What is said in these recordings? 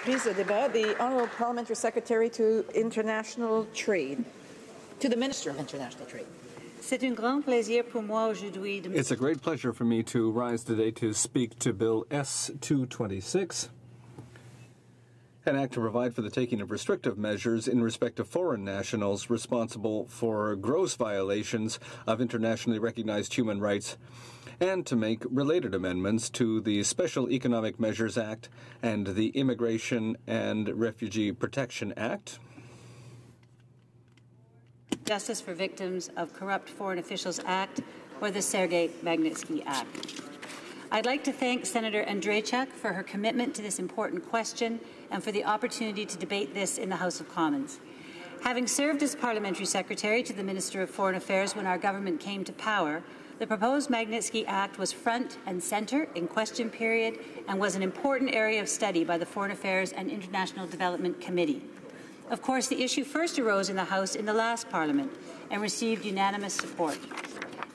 Please, the débat. The Honourable Parliamentary Secretary to International Trade, to the Minister of International Trade. It's a great pleasure for me to rise today to speak to Bill S-226, an act to provide for the taking of restrictive measures in respect of foreign nationals responsible for gross violations of internationally recognized human rights, and to make related amendments to the Special Economic Measures Act and the Immigration and Refugee Protection Act. Justice for Victims of Corrupt Foreign Officials Act, or the Sergei Magnitsky Act. I'd like to thank Senator Andrzejczak for her commitment to this important question and for the opportunity to debate this in the House of Commons. Having served as Parliamentary Secretary to the Minister of Foreign Affairs when our government came to power, the proposed Magnitsky Act was front and centre in question period and was an important area of study by the Foreign Affairs and International Development Committee. Of course, the issue first arose in the House in the last Parliament and received unanimous support.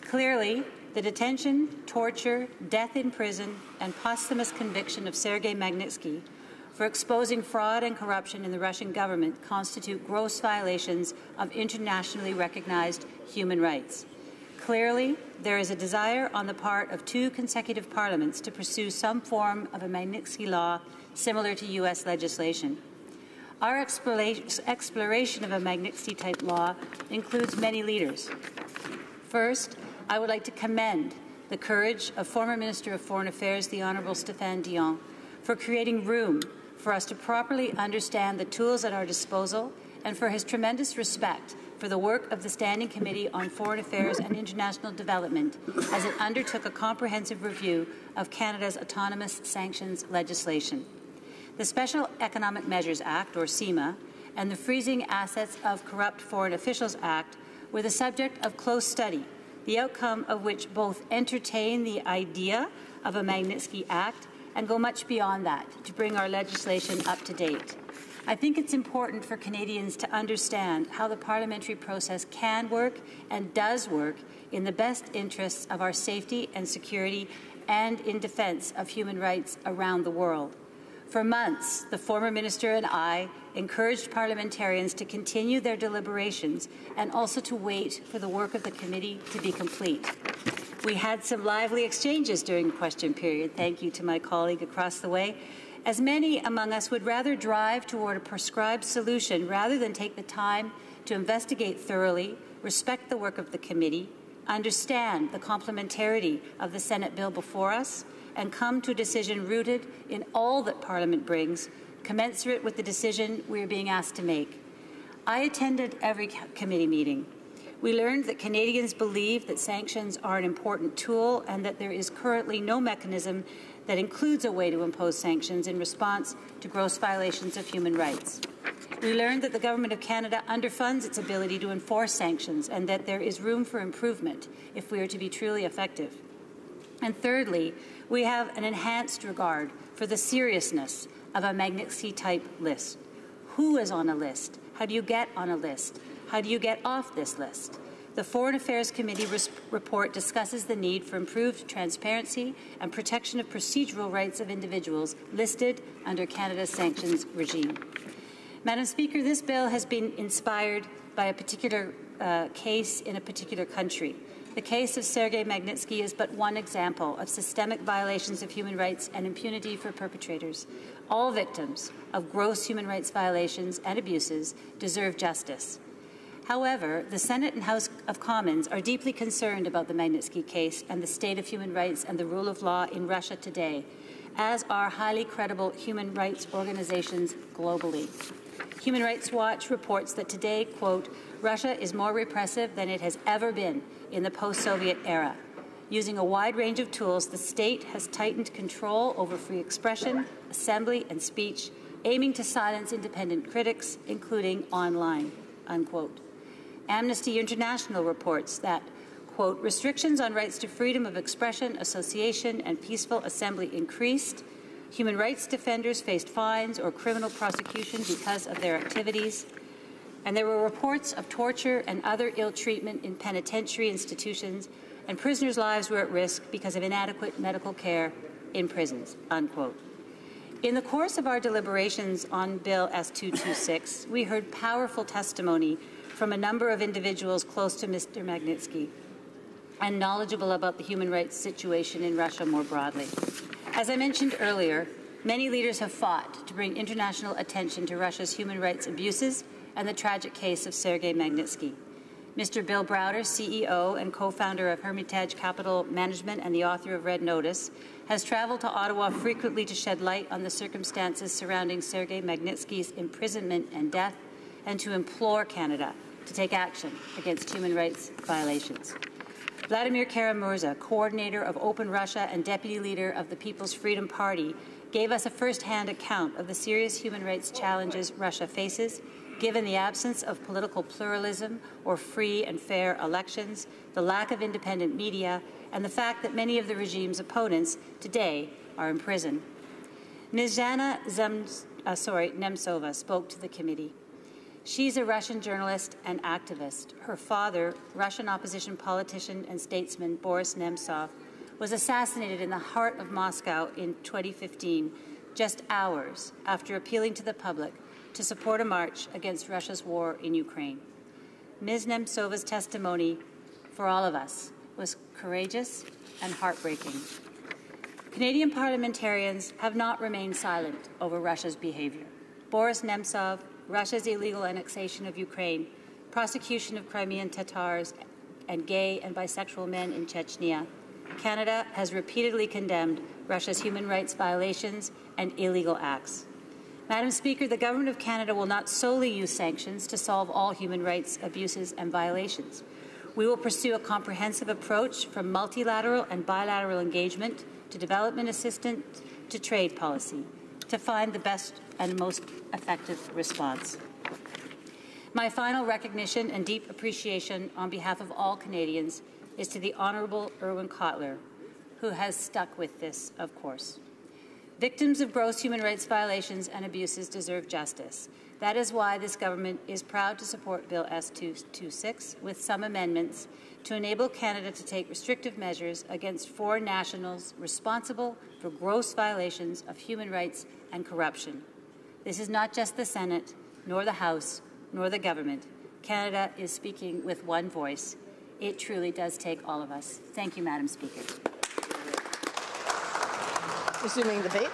Clearly, the detention, torture, death in prison, and posthumous conviction of Sergei Magnitsky for exposing fraud and corruption in the Russian government constitute gross violations of internationally recognized human rights. Clearly, there is a desire on the part of two consecutive parliaments to pursue some form of a Magnitsky law similar to U.S. legislation. Our exploration of a Magnitsky-type law includes many leaders. First, I would like to commend the courage of former Minister of Foreign Affairs, the Honourable Stéphane Dion, for creating room for us to properly understand the tools at our disposal and for his tremendous respect for the work of the Standing Committee on Foreign Affairs and International Development as it undertook a comprehensive review of Canada's autonomous sanctions legislation. The Special Economic Measures Act, or CEMA, and the Freezing Assets of Corrupt Foreign Officials Act were the subject of close study, the outcome of which both entertain the idea of a Magnitsky Act and go much beyond that to bring our legislation up to date. I think it's important for Canadians to understand how the parliamentary process can work and does work in the best interests of our safety and security and in defence of human rights around the world. For months, the former minister and I encouraged parliamentarians to continue their deliberations and also to wait for the work of the committee to be complete. We had some lively exchanges during the question period, thank you to my colleague across the way, as many among us would rather drive toward a prescribed solution rather than take the time to investigate thoroughly, respect the work of the committee, understand the complementarity of the Senate bill before us, and come to a decision rooted in all that Parliament brings, commensurate with the decision we are being asked to make. I attended every committee meeting. We learned that Canadians believe that sanctions are an important tool and that there is currently no mechanism that includes a way to impose sanctions in response to gross violations of human rights. We learned that the Government of Canada underfunds its ability to enforce sanctions and that there is room for improvement if we are to be truly effective. And thirdly, we have an enhanced regard for the seriousness of a Magnitsky-type list. Who is on a list? How do you get on a list? How do you get off this list? The Foreign Affairs Committee report discusses the need for improved transparency and protection of procedural rights of individuals listed under Canada's sanctions regime. Madam Speaker, this bill has been inspired by a particular case in a particular country. The case of Sergei Magnitsky is but one example of systemic violations of human rights and impunity for perpetrators. All victims of gross human rights violations and abuses deserve justice. However, the Senate and House of Commons are deeply concerned about the Magnitsky case and the state of human rights and the rule of law in Russia today, as are highly credible human rights organizations globally. Human Rights Watch reports that today, quote, Russia is more repressive than it has ever been in the post-Soviet era. Using a wide range of tools, the state has tightened control over free expression, assembly, and speech, aiming to silence independent critics, including online, unquote. Amnesty International reports that, quote, restrictions on rights to freedom of expression, association, and peaceful assembly increased. Human rights defenders faced fines or criminal prosecution because of their activities. And there were reports of torture and other ill treatment in penitentiary institutions, and prisoners' lives were at risk because of inadequate medical care in prisons, unquote. In the course of our deliberations on Bill S-226, we heard powerful testimony from a number of individuals close to Mr. Magnitsky and knowledgeable about the human rights situation in Russia more broadly. As I mentioned earlier, many leaders have fought to bring international attention to Russia's human rights abuses and the tragic case of Sergei Magnitsky. Mr. Bill Browder, CEO and co-founder of Hermitage Capital Management and the author of Red Notice, has traveled to Ottawa frequently to shed light on the circumstances surrounding Sergei Magnitsky's imprisonment and death, and to implore Canada to take action against human rights violations. Vladimir Kara-Murza, coordinator of Open Russia and deputy leader of the People's Freedom Party, gave us a first-hand account of the serious human rights challenges Russia faces, given the absence of political pluralism or free and fair elections, the lack of independent media, and the fact that many of the regime's opponents today are in prison. Ms. Zhana Nemtsova spoke to the committee. She's a Russian journalist and activist. Her father, Russian opposition politician and statesman Boris Nemtsov, was assassinated in the heart of Moscow in 2015, just hours after appealing to the public to support a march against Russia's war in Ukraine. Ms. Nemtsova's testimony for all of us was courageous and heartbreaking. Canadian parliamentarians have not remained silent over Russia's behavior. Boris Nemtsov, Russia's illegal annexation of Ukraine, prosecution of Crimean Tatars and gay and bisexual men in Chechnya, Canada has repeatedly condemned Russia's human rights violations and illegal acts. Madam Speaker, the Government of Canada will not solely use sanctions to solve all human rights abuses and violations. We will pursue a comprehensive approach from multilateral and bilateral engagement to development assistance to trade policy to find the best and most effective response. My final recognition and deep appreciation on behalf of all Canadians is to the Honourable Irwin Cotler, who has stuck with this, of course. Victims of gross human rights violations and abuses deserve justice. That is why this government is proud to support Bill S-226 with some amendments to enable Canada to take restrictive measures against foreign nationals responsible for gross violations of human rights and corruption. This is not just the Senate, nor the House, nor the government. Canada is speaking with one voice. It truly does take all of us. Thank you, Madam Speaker. Resuming debate.